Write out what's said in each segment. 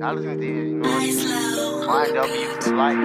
I listen to this, you know. YW for life.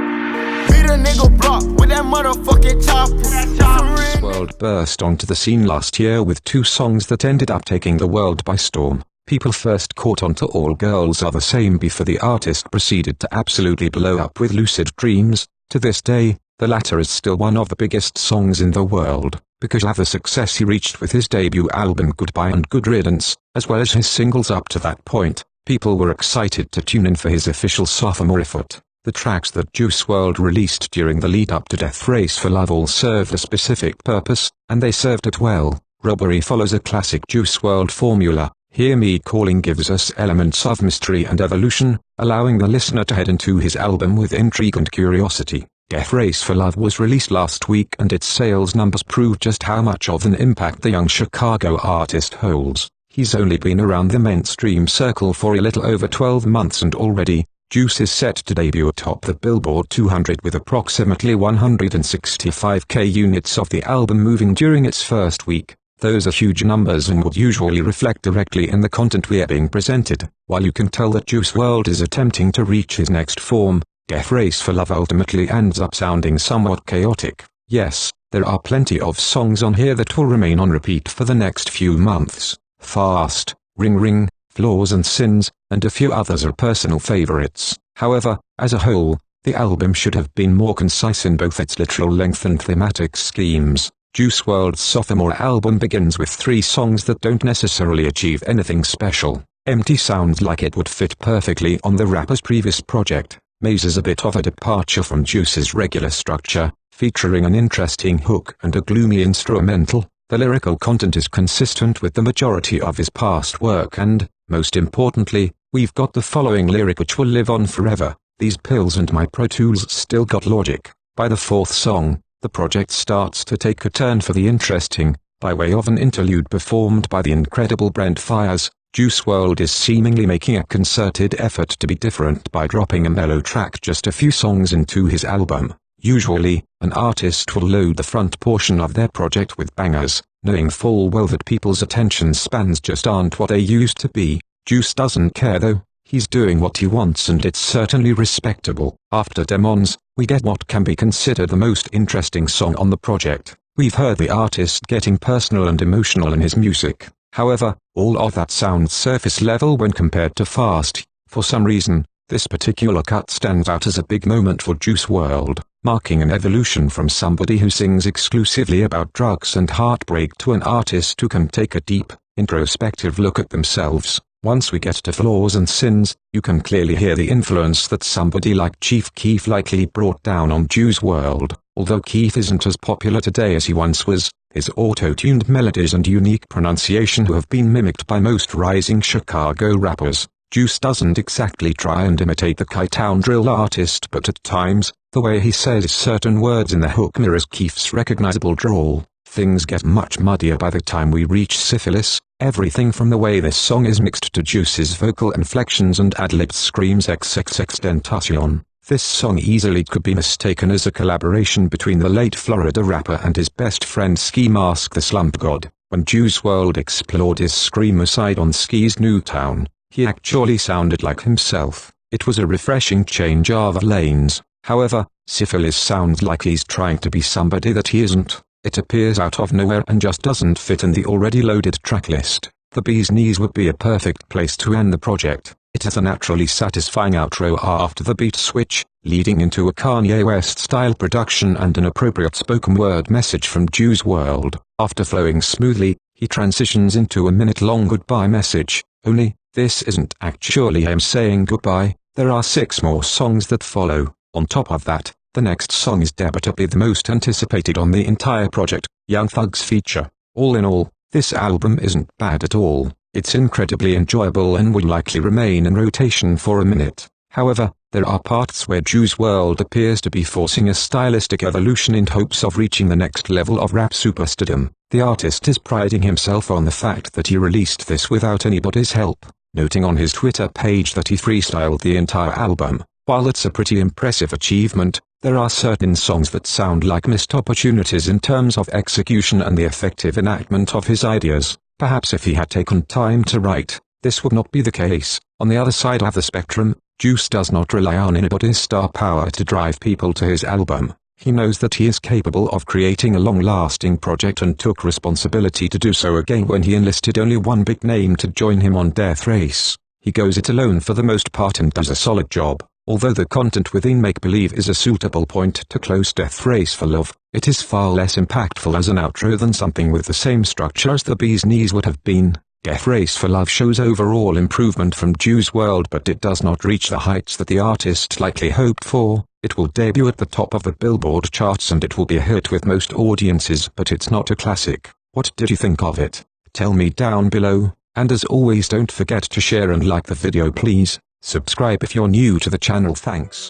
Beat a nigga block with that motherfucking chopper. World burst onto the scene last year with two songs that ended up taking the world by storm. People first caught on to All Girls Are the Same before the artist proceeded to absolutely blow up with Lucid Dreams. To this day, the latter is still one of the biggest songs in the world, because of the success he reached with his debut album Goodbye and Good Riddance, as well as his singles up to that point. People were excited to tune in for his official sophomore effort. The tracks that Juice WRLD released during the lead-up to Death Race for Love all served a specific purpose, and they served it well. Robbery follows a classic Juice WRLD formula. Hear Me Calling gives us elements of mystery and evolution, allowing the listener to head into his album with intrigue and curiosity. Death Race for Love was released last week and its sales numbers prove just how much of an impact the young Chicago artist holds. He's only been around the mainstream circle for a little over 12 months and already, Juice is set to debut atop the Billboard 200 with approximately 165k units of the album moving during its first week. Those are huge numbers and would usually reflect directly in the content we are being presented. While you can tell that Juice WRLD is attempting to reach his next form, Death Race for Love ultimately ends up sounding somewhat chaotic. Yes, there are plenty of songs on here that will remain on repeat for the next few months. Fast, Ring Ring, Flaws and Sins, and a few others are personal favorites. However, as a whole, the album should have been more concise in both its literal length and thematic schemes. Juice WRLD's sophomore album begins with 3 songs that don't necessarily achieve anything special. Empty sounds like it would fit perfectly on the rapper's previous project. Maze is a bit of a departure from Juice's regular structure, featuring an interesting hook and a gloomy instrumental. The lyrical content is consistent with the majority of his past work and, most importantly, we've got the following lyric which will live on forever: "These pills and my Pro Tools still got logic." By the 4th song, the project starts to take a turn for the interesting, by way of an interlude performed by the incredible Brent Faiyaz. Juice WRLD is seemingly making a concerted effort to be different by dropping a mellow track just a few songs into his album. Usually, an artist will load the front portion of their project with bangers, knowing full well that people's attention spans just aren't what they used to be. Juice doesn't care though, he's doing what he wants and it's certainly respectable. After Demons, we get what can be considered the most interesting song on the project. We've heard the artist getting personal and emotional in his music. However, all of that sounds surface level when compared to Fast. For some reason, this particular cut stands out as a big moment for Juice WRLD, marking an evolution from somebody who sings exclusively about drugs and heartbreak to an artist who can take a deep, introspective look at themselves. Once we get to Flaws and Sins, you can clearly hear the influence that somebody like Chief Keef likely brought down on Juice WRLD. Although Keef isn't as popular today as he once was, his auto-tuned melodies and unique pronunciation have been mimicked by most rising Chicago rappers. Juice doesn't exactly try and imitate the Chi-Town drill artist, but at times, the way he says certain words in the hook mirrors Keef's recognizable drawl. Things get much muddier by the time we reach Syphilis. Everything from the way this song is mixed to Juice's vocal inflections and ad-libbed screams XXXTentacion. This song easily could be mistaken as a collaboration between the late Florida rapper and his best friend Ski Mask the Slump God. When Juice WRLD explored his screamer side on Ski's Newtown, he actually sounded like himself. It was a refreshing change of lanes. However, Syphilis sounds like he's trying to be somebody that he isn't. It appears out of nowhere and just doesn't fit in the already loaded tracklist. The Bee's Knees would be a perfect place to end the project. It has a naturally satisfying outro after the beat switch, leading into a Kanye West-style production and an appropriate spoken word message from Juice WRLD. After flowing smoothly, he transitions into a minute-long goodbye message. Only, this isn't actually him saying goodbye. There are 6 more songs that follow. On top of that, the next song is debatably the most anticipated on the entire project, Young Thug's feature. All in all, this album isn't bad at all. It's incredibly enjoyable and will likely remain in rotation for a minute. However, there are parts where Juice WRLD appears to be forcing a stylistic evolution in hopes of reaching the next level of rap superstardom. The artist is priding himself on the fact that he released this without anybody's help, noting on his Twitter page that he freestyled the entire album. While it's a pretty impressive achievement, there are certain songs that sound like missed opportunities in terms of execution and the effective enactment of his ideas. Perhaps if he had taken time to write, this would not be the case. On the other side of the spectrum, Juice does not rely on anybody's star power to drive people to his album. He knows that he is capable of creating a long-lasting project and took responsibility to do so again when he enlisted only one big name to join him on Death Race. He goes it alone for the most part and does a solid job. Although the content within Make Believe is a suitable point to close Death Race for Love, it is far less impactful as an outro than something with the same structure as The Bee's Knees would have been. Death Race for Love shows overall improvement from Juice WRLD, but it does not reach the heights that the artist likely hoped for. It will debut at the top of the Billboard charts and it will be a hit with most audiences, but it's not a classic. What did you think of it? Tell me down below, and as always don't forget to share and like the video please. Subscribe if you're new to the channel. Thanks.